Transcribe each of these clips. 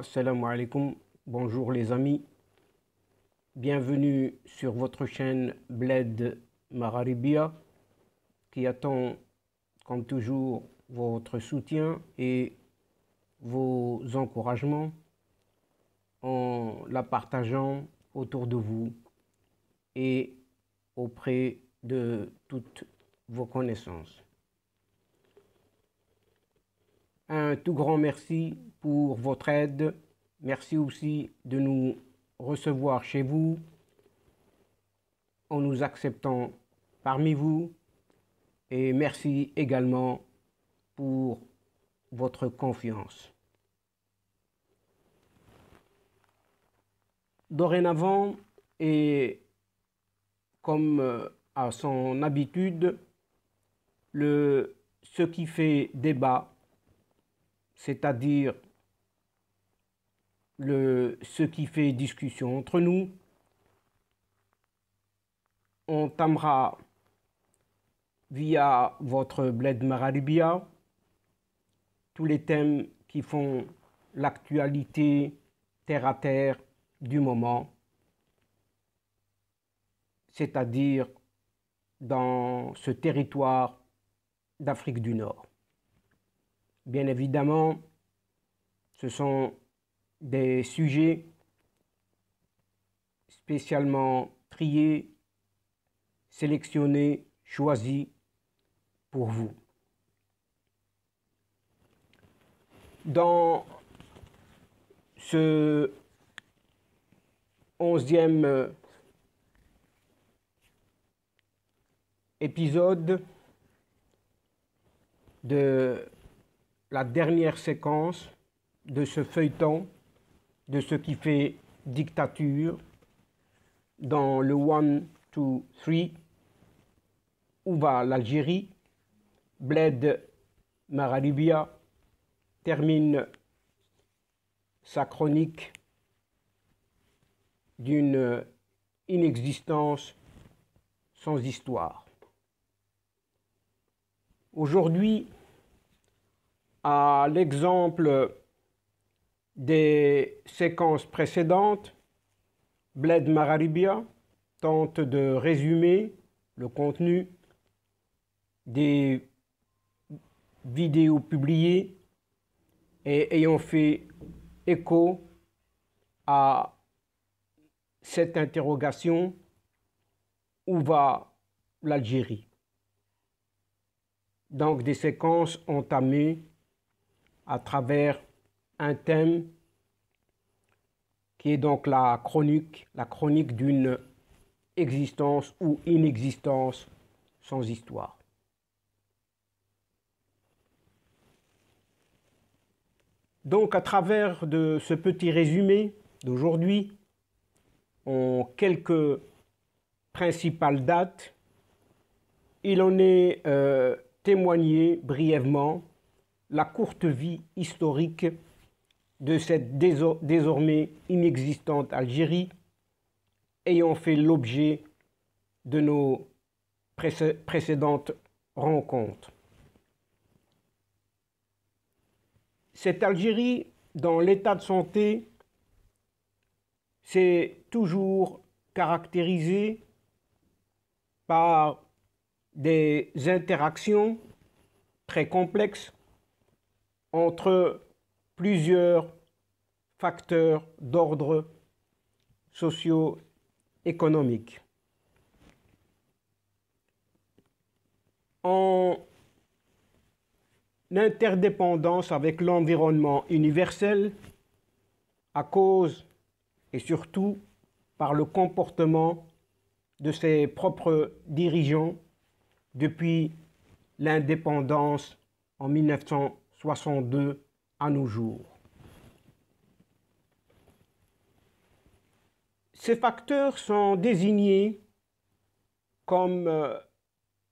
Salam alaikum, bonjour les amis, bienvenue sur votre chaîne Bled Magharibia qui attend comme toujours votre soutien et vos encouragements en la partageant autour de vous et auprès de toutes vos connaissances. Un tout grand merci pour votre aide. Merci aussi de nous recevoir chez vous en nous acceptant parmi vous. Et merci également pour votre confiance. Dorénavant, et comme à son habitude, ce qui fait débat, c'est-à-dire ce qui fait discussion entre nous, on entamera via votre Bled Magharibia tous les thèmes qui font l'actualité terre à terre du moment, c'est-à-dire dans ce territoire d'Afrique du Nord. Bien évidemment, ce sont des sujets spécialement triés, sélectionnés, choisis pour vous. Dans ce 11e épisode de la dernière séquence de ce feuilleton, de ce qui fait dictature dans le 1, 2, 3, où va l'Algérie, Bled Magharibia termine sa chronique d'une inexistence sans histoire. Aujourd'hui, à l'exemple des séquences précédentes, Bled Magharibia tente de résumer le contenu des vidéos publiées et ayant fait écho à cette interrogation: où va l'Algérie? Donc des séquences entamées à travers un thème qui est donc la chronique d'une existence ou inexistence sans histoire. Donc à travers de ce petit résumé d'aujourd'hui, en quelques principales dates, il en est témoigné brièvement la courte vie historique de cette désormais inexistante Algérie, ayant fait l'objet de nos précédentes rencontres. Cette Algérie, dans l'état de santé, s'est toujours caractérisée par des interactions très complexes entre plusieurs facteurs d'ordre socio-économique. En interdépendance avec l'environnement universel, à cause et surtout par le comportement de ses propres dirigeants depuis l'indépendance en 1962 à nos jours. Ces facteurs sont désignés comme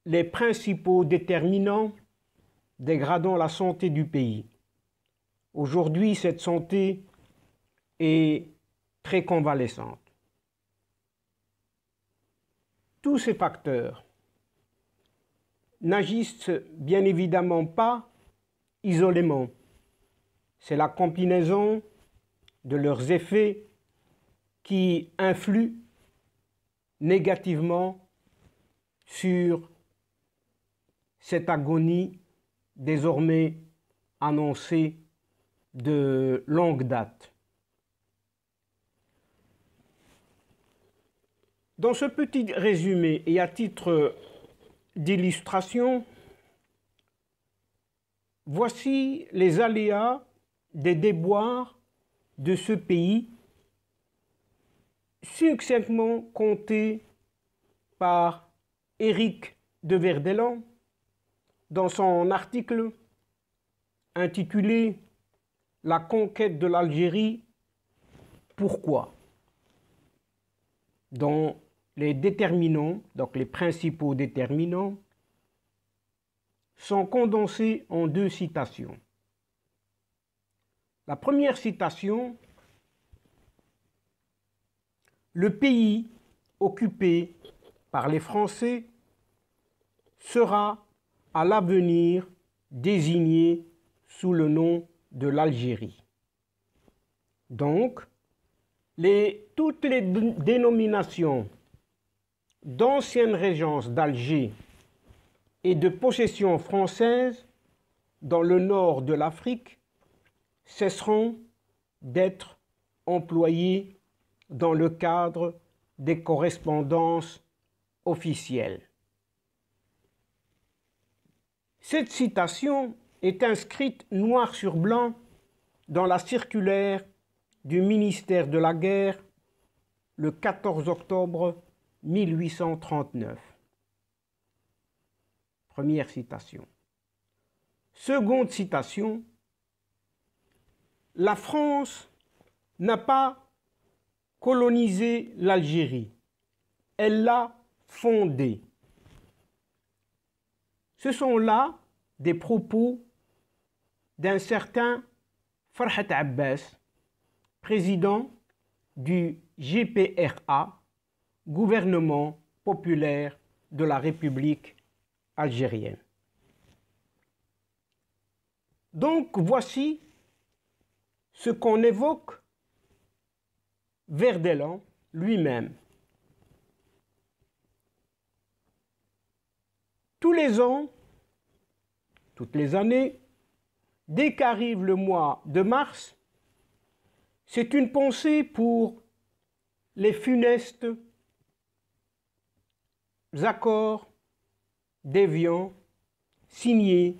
les principaux déterminants dégradant la santé du pays. Aujourd'hui, cette santé est très convalescente. Tous ces facteurs n'agissent bien évidemment pas isolément. c'est la combinaison de leurs effets qui influent négativement sur cette agonie désormais annoncée de longue date. Dans ce petit résumé et à titre d'illustration, voici les aléas des déboires de ce pays, succinctement comptés par Éric de Verdelhan dans son article intitulé « La conquête de l'Algérie, pourquoi ?» dont les déterminants, donc les principaux déterminants, sont condensés en deux citations. La première citation: le pays occupé par les Français sera à l'avenir désigné sous le nom de l'Algérie. Donc, toutes les dénominations d'anciennes régences d'Alger et de possessions françaises dans le nord de l'Afrique cesseront d'être employées dans le cadre des correspondances officielles. Cette citation est inscrite noir sur blanc dans la circulaire du ministère de la Guerre le 14 octobre 1839. Première citation. Seconde citation: la France n'a pas colonisé l'Algérie, elle l'a fondée. Ce sont là des propos d'un certain Farhat Abbas, président du GPRA, gouvernement populaire de la République algérienne. Donc voici ce qu'on évoque Verdelhan lui-même. Tous les ans, toutes les années, dès qu'arrive le mois de mars, c'est une pensée pour les funestes accords d'Évian signés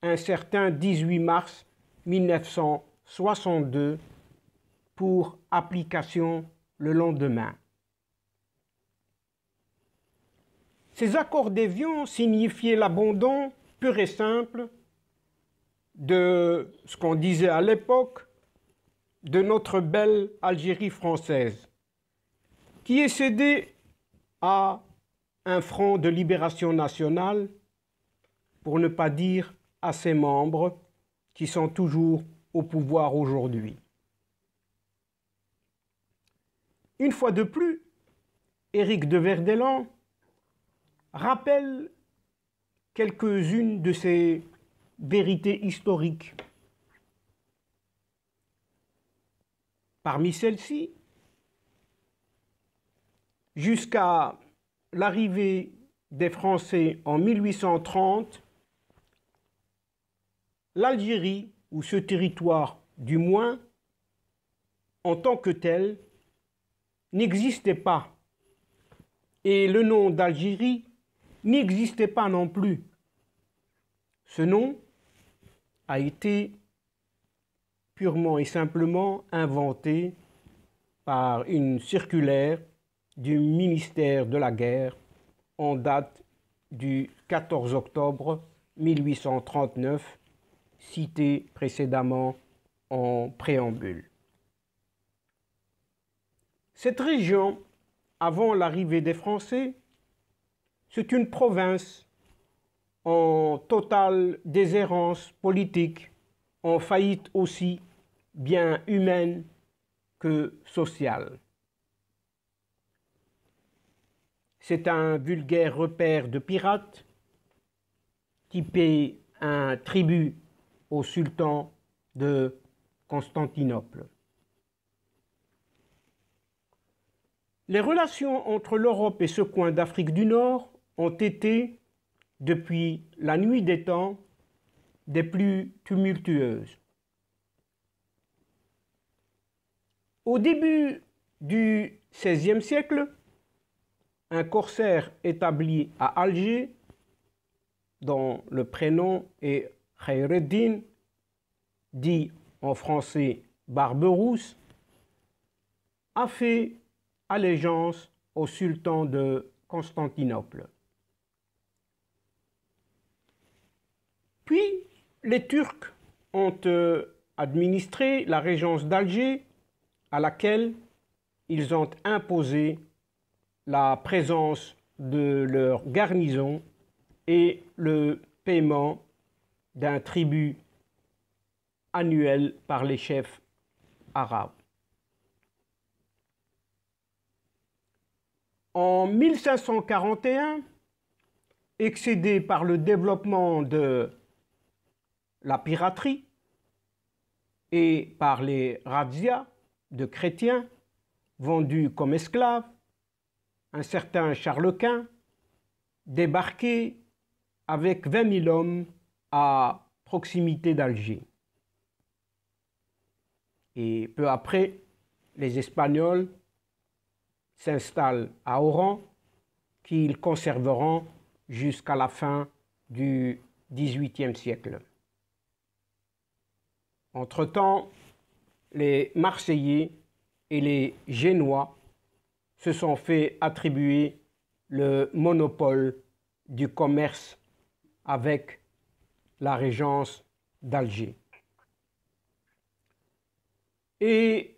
un certain 18 mars 1962 pour application le lendemain. Ces accords d'Évian signifiaient l'abandon pur et simple de ce qu'on disait à l'époque de notre belle Algérie française, qui est cédée à un front de libération nationale, pour ne pas dire à ses membres qui sont toujours au pouvoir aujourd'hui. Une fois de plus, Éric de Verdelhan rappelle quelques-unes de ces vérités historiques. Parmi celles-ci, jusqu'à l'arrivée des Français en 1830, l'Algérie, ou ce territoire du moins, en tant que tel, n'existait pas. Et le nom d'Algérie n'existait pas non plus. Ce nom a été purement et simplement inventé par une circulaire du ministère de la Guerre en date du 14 octobre 1839, cité précédemment en préambule. Cette région, avant l'arrivée des Français, c'est une province en totale déshérence politique, en faillite aussi bien humaine que sociale. C'est un vulgaire repère de pirates qui paie un tribut au sultan de Constantinople. Les relations entre l'Europe et ce coin d'Afrique du Nord ont été, depuis la nuit des temps, des plus tumultueuses. Au début du XVIe siècle, un corsaire établi à Alger, dont le prénom est Khaireddin, dit en français Barberousse, a fait allégeance au sultan de Constantinople. Puis, les Turcs ont administré la régence d'Alger, à laquelle ils ont imposé la présence de leur garnison et le paiement d'un tribut annuel par les chefs arabes. En 1541, excédé par le développement de la piraterie et par les razzias de chrétiens vendus comme esclaves, un certain Charles Quint débarquait avec 20 000 hommes à proximité d'Alger. Et peu après, les Espagnols s'installent à Oran, qu'ils conserveront jusqu'à la fin du XVIIIe siècle. Entre-temps, les Marseillais et les Génois se sont fait attribuer le monopole du commerce avec la régence d'Alger. Et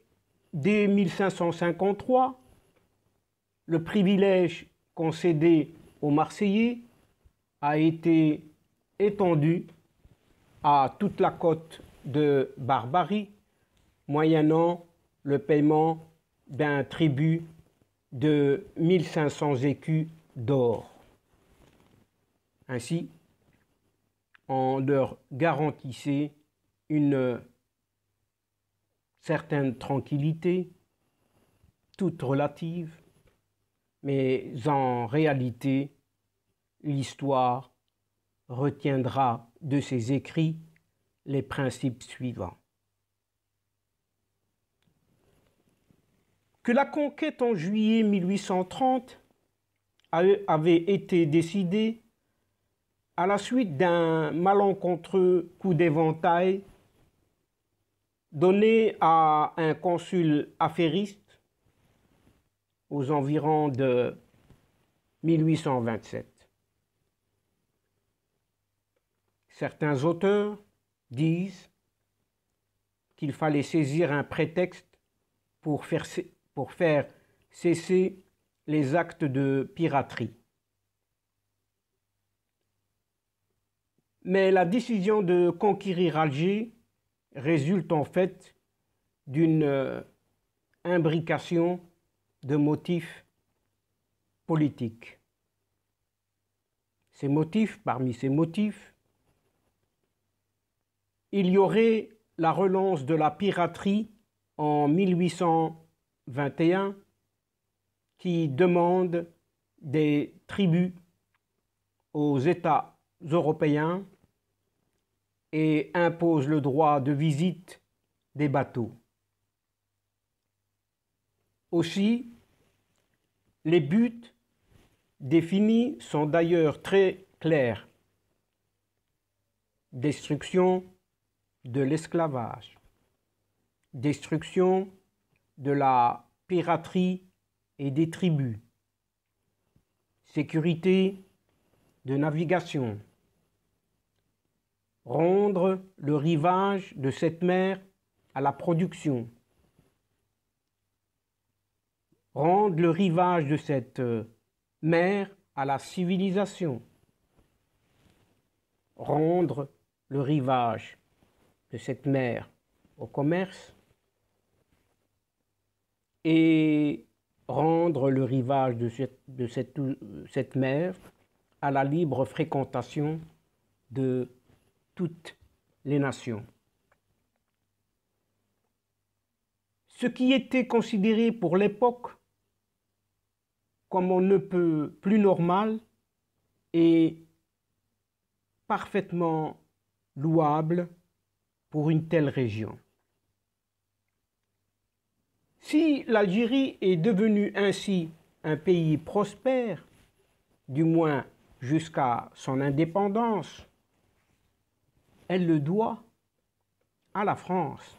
dès 1553, le privilège concédé aux Marseillais a été étendu à toute la côte de Barbarie, moyennant le paiement d'un tribut de 1500 écus d'or. Ainsi, on leur garantissait une certaine tranquillité, toute relative, mais en réalité, l'histoire retiendra de ces écrits les principes suivants. Que la conquête en juillet 1830 avait été décidée à la suite d'un malencontreux coup d'éventail donné à un consul affairiste aux environs de 1827. Certains auteurs disent qu'il fallait saisir un prétexte pour faire cesser les actes de piraterie. Mais la décision de conquérir Alger résulte en fait d'une imbrication de motifs politiques. Parmi ces motifs, il y aurait la relance de la piraterie en 1821 qui demande des tributs aux États européens et impose le droit de visite des bateaux. Aussi, les buts définis sont d'ailleurs très clairs. Destruction de l'esclavage, destruction de la piraterie et des tribus, sécurité de navigation, rendre le rivage de cette mer à la production, rendre le rivage de cette mer à la civilisation, rendre le rivage de cette mer au commerce et rendre le rivage de cette mer à la libre fréquentation de toutes les nations. ce qui était considéré pour l'époque comme on ne peut plus normal et parfaitement louable pour une telle région. Si l'Algérie est devenue ainsi un pays prospère, du moins jusqu'à son indépendance, elle le doit à la France.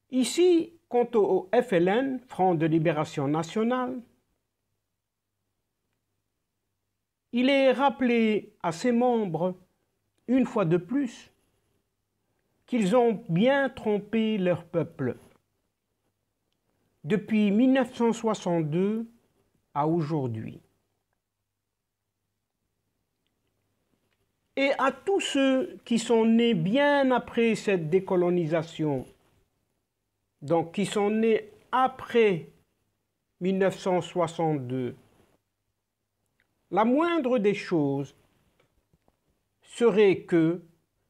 Ici, quant au FLN, Front de Libération Nationale, il est rappelé à ses membres, une fois de plus, qu'ils ont bien trompé leur peuple. Depuis 1962 à aujourd'hui. Et à tous ceux qui sont nés bien après cette décolonisation, donc qui sont nés après 1962, la moindre des choses serait que,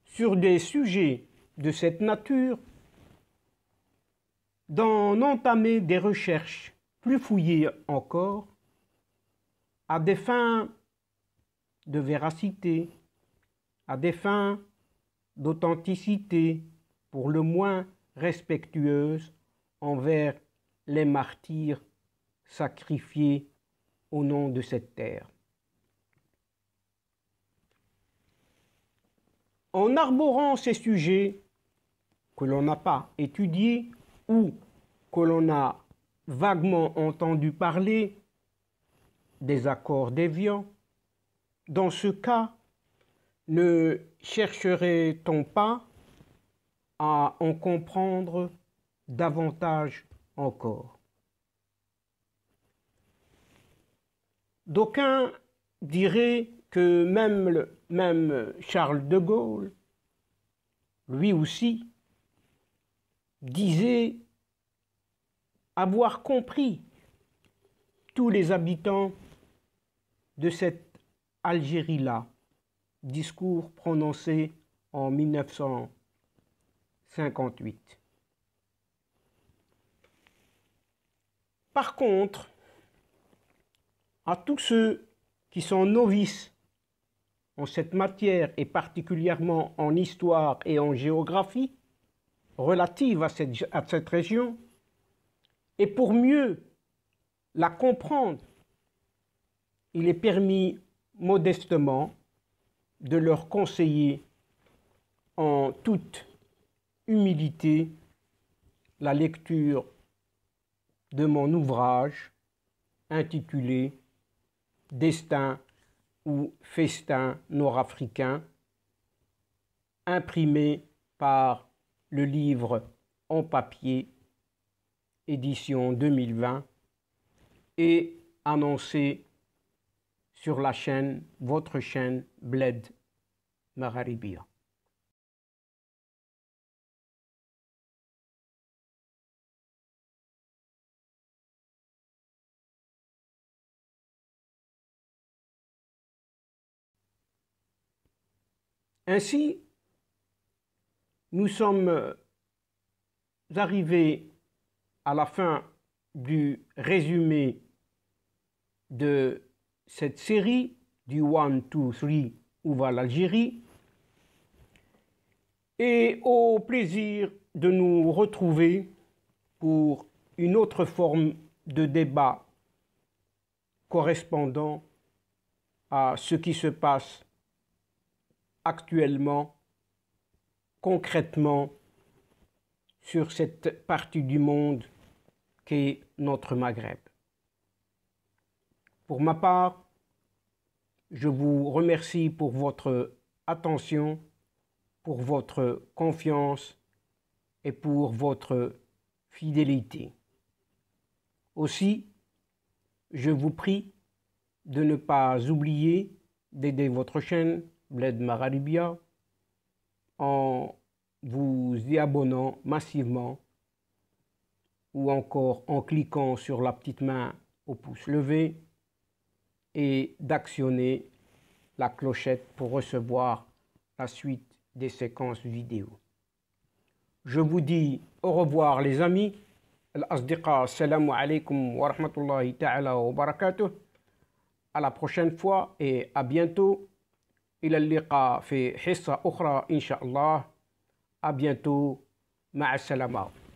sur des sujets de cette nature, d'en entamer des recherches plus fouillées encore, à des fins de véracité, à des fins d'authenticité, pour le moins respectueuses envers les martyrs sacrifiés au nom de cette terre. En arborant ces sujets que l'on n'a pas étudiés ou que l'on a vaguement entendu parler des accords d'Évian, dans ce cas, ne chercherait-on pas à en comprendre davantage encore? D'aucuns diraient que même Charles de Gaulle, lui aussi, disait avoir compris tous les habitants de cette Algérie-là, discours prononcé en 1958. Par contre, à tous ceux qui sont novices en cette matière et particulièrement en histoire et en géographie relative à cette région, et pour mieux la comprendre, il est permis modestement de leur conseiller en toute humilité la lecture de mon ouvrage intitulé « Destin ou festin nord-africain » imprimé par le livre en papier, édition 2020, et annoncé sur la chaîne, votre chaîne Bled Magharibia. Ainsi, nous sommes arrivés à la fin du résumé de cette série du 1, 2, 3, où va l'Algérie, et au plaisir de nous retrouver pour une autre forme de débat correspondant à ce qui se passe actuellement, concrètement, sur cette partie du monde qu'est notre Maghreb. Pour ma part, je vous remercie pour votre attention, pour votre confiance et pour votre fidélité. Aussi, je vous prie de ne pas oublier d'aider votre chaîne Bled Magharibia en vous y abonnant massivement ou encore en cliquant sur la petite main au pouce levé et d'actionner la clochette pour recevoir la suite des séquences vidéo. Je vous dis au revoir les amis. Al-Asdiqa, assalamu alaikum wa rahmatullahi ta'ala wa barakatuh. À la prochaine fois et à bientôt. إلى اللقاء في حصة أخرى إن شاء الله. À bientôt. مع السلامة.